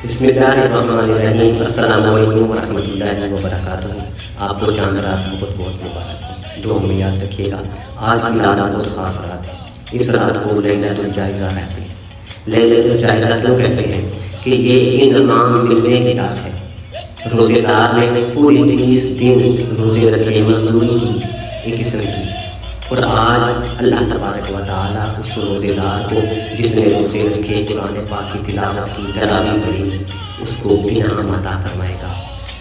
بسم اللہ الرحمن الرحیم۔ السلام علیکم ورحمۃ اللہ وبرکاتہ۔ آپ کو چاند رات بہت بہت مبارک ہو۔ دعا میں یاد رکھیے گا آج کی رات بہت خاص رات ہے۔ اس رات کو لیلۃ الجائزہ کہتے ہیں۔ لیلۃ الجائزہ کیوں کہتے ہیں؟ کہ یہ انعام ملنے کی رات ہے۔ روزے دار نے پوری 30 دن روزے رکھے، مزدوری کی ایک قسم کی، اور آج اللہ تبارک و تعالیٰ اس روزے دار کو جس نے روزے رکھے، قرآن پاک کی تلاوت کی، تراویح پڑھی، اس کو انعام عطا فرمائے گا۔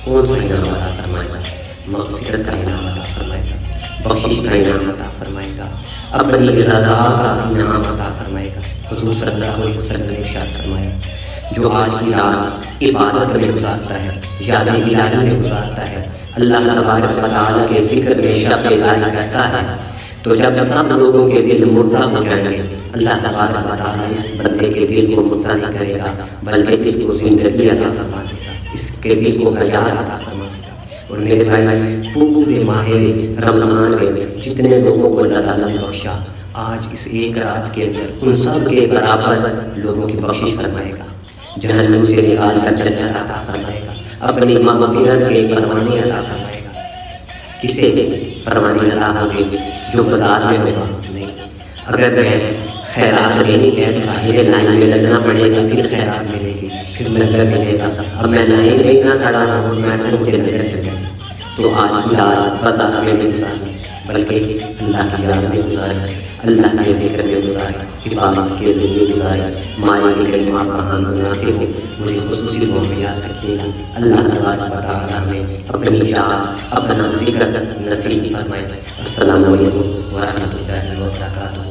کون سا انعام عطا فرمائے گا؟ مغفرت کا انعام عطا فرمائے گا، بخشش کا انعام عطا فرمائے گا، اپنی رضا کا انعام عطا فرمائے گا۔ حضور صلی اللہ علیہ وسلم نے ارشاد فرمایا، جو آج کی رات عبادت میں گزارتا ہے، یاد الہی میں گزارتا ہے، اللہ تبارک و تعالیٰ کے ذکر میں شب بیداری کرتا ہے، تو جب سب لوگوں کے دل مردہ ہو جائیں گے، اللہ تبارک و تعالیٰ اس بندے کے دل کو مردہ نہیں کرے گا، بلکہ اس کو زندگی عطا فرما دے گا، اس کے دل کو حیات عطا فرما دے گا۔ اور میرے بھائی، پورے ماہ رمضان میں جتنے لوگوں کو اللہ تعالیٰ نے بخشا، آج اس ایک رات کے اندر ان سب کے برابر لوگوں کی بخشش فرمائے گا، جہنم سے نکال کر جنت عطا فرمائے گا، اپنی مغفرت کے پروانے عطا فرمائے گا۔ کسے پروانے عطا ہوں گے؟ جو بازار میں ہوگا؟ نہیں۔ اگر میں خیرات لینی ہے تو ظاہر لائن میں لگنا پڑے گا، پھر خیرات ملے گی، پھر لنگر ملے گا۔ اب میں لائن میں نہ کھڑا ہوں، میں تو مجھے لنگر مل جائے، تو آج کی رات بازار میں نہیں گزارنی، بلکہ اللہ کی یاد میں گزارے، اللہ کے ذکر میں گزارے، عبادت کے ذریعے گزارے۔ مالی کریمہ کہاں مناسب ہو، مجھے خصوصی دعا میں یاد رکھیے گا۔ اللہ تبارک و تعالیٰ ہمیں اپنی یاد، اپنا ذکر نصیب فرمائے۔ السلام علیکم ورحمۃ اللہ وبرکاتہ۔